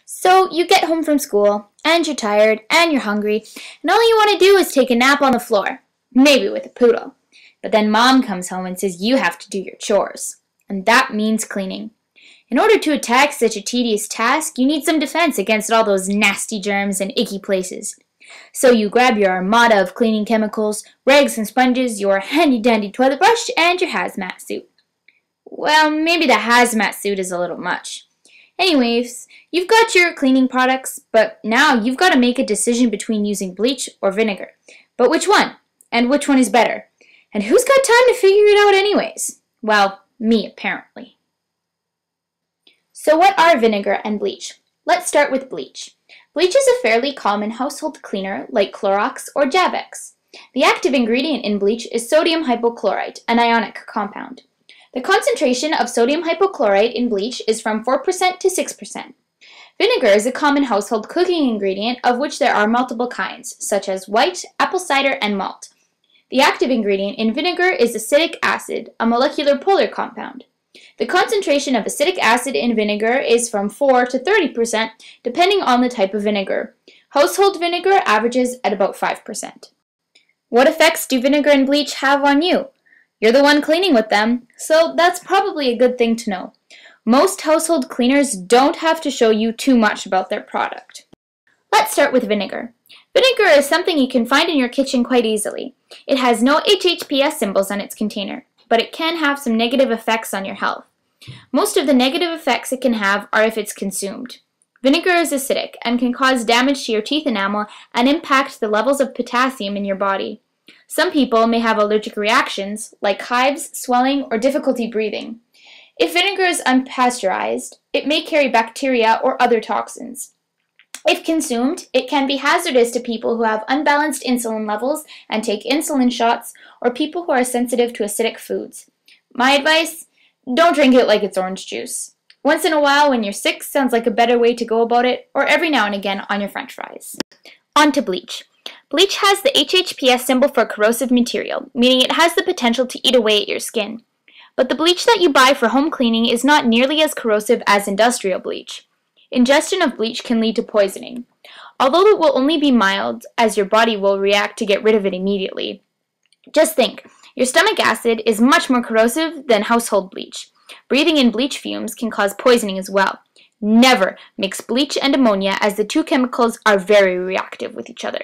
So you get home from school, and you're tired, and you're hungry, and all you want to do is take a nap on the floor, maybe with a poodle. But then Mom comes home and says you have to do your chores, and that means cleaning. In order to attack such a tedious task, you need some defense against all those nasty germs and icky places. So you grab your armada of cleaning chemicals, rags and sponges, your handy-dandy toilet brush, and your hazmat suit. Well, maybe the hazmat suit is a little much. Anyways, you've got your cleaning products, but now you've got to make a decision between using bleach or vinegar. But which one? And which one is better? And who's got time to figure it out anyways? Well, me apparently. So what are vinegar and bleach? Let's start with bleach. Bleach is a fairly common household cleaner like Clorox or Javex. The active ingredient in bleach is sodium hypochlorite, an ionic compound. The concentration of sodium hypochlorite in bleach is from 4% to 6%. Vinegar is a common household cooking ingredient of which there are multiple kinds, such as white, apple cider, and malt. The active ingredient in vinegar is acetic acid, a molecular polar compound. The concentration of acetic acid in vinegar is from 4 to 30%, depending on the type of vinegar. Household vinegar averages at about 5%. What effects do vinegar and bleach have on you? You're the one cleaning with them, so that's probably a good thing to know. Most household cleaners don't have to show you too much about their product. Let's start with vinegar. Vinegar is something you can find in your kitchen quite easily. It has no HHPS symbols on its container, but it can have some negative effects on your health. Most of the negative effects it can have are if it's consumed. Vinegar is acidic and can cause damage to your teeth enamel and impact the levels of potassium in your body. Some people may have allergic reactions, like hives, swelling, or difficulty breathing. If vinegar is unpasteurized, it may carry bacteria or other toxins. If consumed, it can be hazardous to people who have unbalanced insulin levels and take insulin shots, or people who are sensitive to acidic foods. My advice? Don't drink it like it's orange juice. Once in a while when you're sick sounds like a better way to go about it, or every now and again on your french fries. On to bleach. Bleach has the HHPS symbol for corrosive material, meaning it has the potential to eat away at your skin. But the bleach that you buy for home cleaning is not nearly as corrosive as industrial bleach. Ingestion of bleach can lead to poisoning. Although it will only be mild, as your body will react to get rid of it immediately. Just think, your stomach acid is much more corrosive than household bleach. Breathing in bleach fumes can cause poisoning as well. Never mix bleach and ammonia, as the two chemicals are very reactive with each other.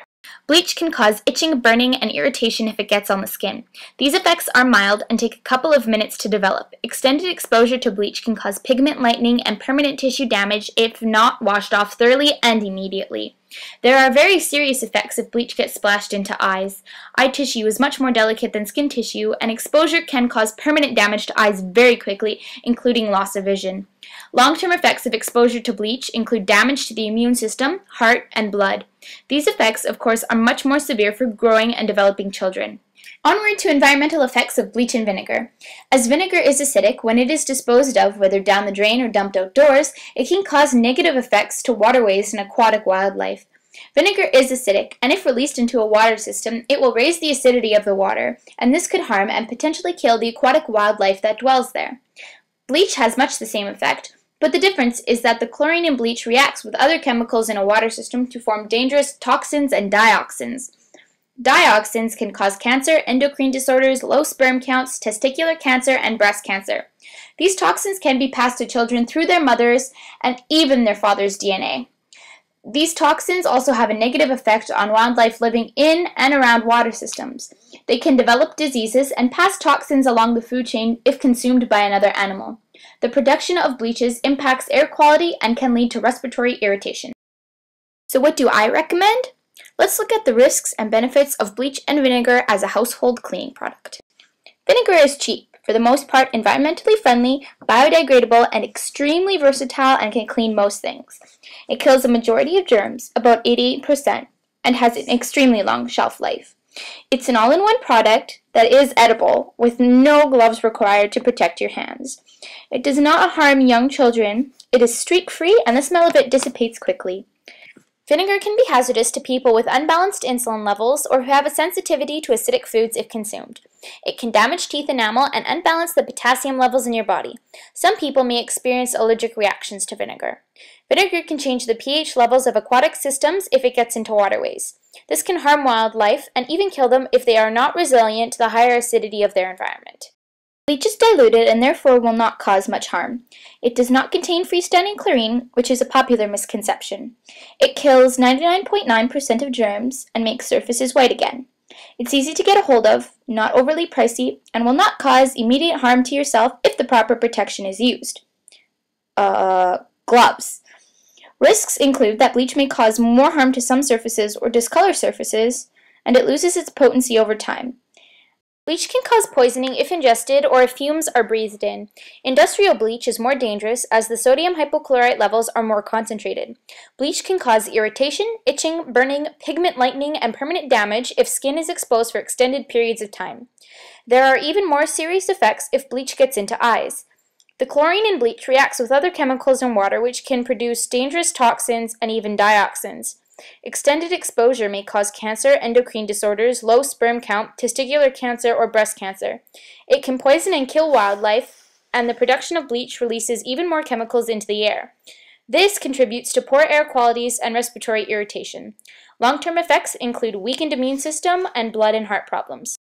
Bleach can cause itching, burning, and irritation if it gets on the skin. These effects are mild and take a couple of minutes to develop. Extended exposure to bleach can cause pigment lightening and permanent tissue damage if not washed off thoroughly and immediately. There are very serious effects if bleach gets splashed into eyes. Eye tissue is much more delicate than skin tissue, and exposure can cause permanent damage to eyes very quickly, including loss of vision. Long-term effects of exposure to bleach include damage to the immune system, heart, and blood. These effects, of course, are much more severe for growing and developing children. Onward to environmental effects of bleach and vinegar. As vinegar is acidic, when it is disposed of, whether down the drain or dumped outdoors, it can cause negative effects to waterways and aquatic wildlife. Vinegar is acidic, and if released into a water system, it will raise the acidity of the water, and this could harm and potentially kill the aquatic wildlife that dwells there. Bleach has much the same effect, but the difference is that the chlorine in bleach reacts with other chemicals in a water system to form dangerous toxins and dioxins. Dioxins can cause cancer, endocrine disorders, low sperm counts, testicular cancer, and breast cancer. These toxins can be passed to children through their mothers and even their father's DNA. These toxins also have a negative effect on wildlife living in and around water systems. They can develop diseases and pass toxins along the food chain if consumed by another animal. The production of bleaches impacts air quality and can lead to respiratory irritation. So what do I recommend? Let's look at the risks and benefits of bleach and vinegar as a household cleaning product. Vinegar is cheap, for the most part environmentally friendly, biodegradable, and extremely versatile and can clean most things. It kills a majority of germs, about 88%, and has an extremely long shelf life. It's an all-in-one product that is edible, with no gloves required to protect your hands. It does not harm young children, it is streak-free, and the smell of it dissipates quickly. Vinegar can be hazardous to people with unbalanced insulin levels or who have a sensitivity to acidic foods if consumed. It can damage teeth enamel and unbalance the potassium levels in your body. Some people may experience allergic reactions to vinegar. Vinegar can change the pH levels of aquatic systems if it gets into waterways. This can harm wildlife and even kill them if they are not resilient to the higher acidity of their environment. Bleach is diluted and therefore will not cause much harm. It does not contain freestanding chlorine, which is a popular misconception. It kills 99.9% of germs and makes surfaces white again. It's easy to get a hold of, not overly pricey, and will not cause immediate harm to yourself if the proper protection is used. Gloves. Risks include that bleach may cause more harm to some surfaces or discolor surfaces, and it loses its potency over time. Bleach can cause poisoning if ingested or if fumes are breathed in. Industrial bleach is more dangerous as the sodium hypochlorite levels are more concentrated. Bleach can cause irritation, itching, burning, pigment lightening, and permanent damage if skin is exposed for extended periods of time. There are even more serious effects if bleach gets into eyes. The chlorine in bleach reacts with other chemicals in water which can produce dangerous toxins and even dioxins. Extended exposure may cause cancer, endocrine disorders, low sperm count, testicular cancer, or breast cancer. It can poison and kill wildlife, and the production of bleach releases even more chemicals into the air. This contributes to poor air qualities and respiratory irritation. Long-term effects include weakened immune system and blood and heart problems.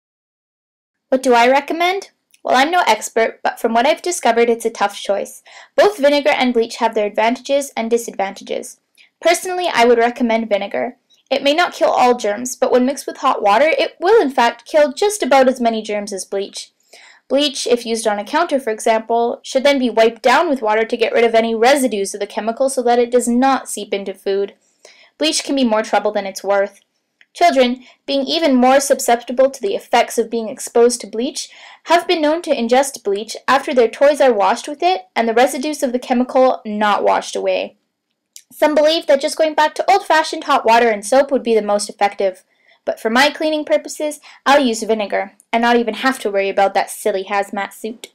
What do I recommend? Well, I'm no expert, but from what I've discovered, it's a tough choice. Both vinegar and bleach have their advantages and disadvantages. Personally, I would recommend vinegar. It may not kill all germs, but when mixed with hot water, it will in fact kill just about as many germs as bleach. Bleach, if used on a counter for example, should then be wiped down with water to get rid of any residues of the chemical so that it does not seep into food. Bleach can be more trouble than it's worth. Children, being even more susceptible to the effects of being exposed to bleach, have been known to ingest bleach after their toys are washed with it and the residues of the chemical not washed away. Some believe that just going back to old-fashioned hot water and soap would be the most effective, but for my cleaning purposes, I'll use vinegar and not even have to worry about that silly hazmat suit.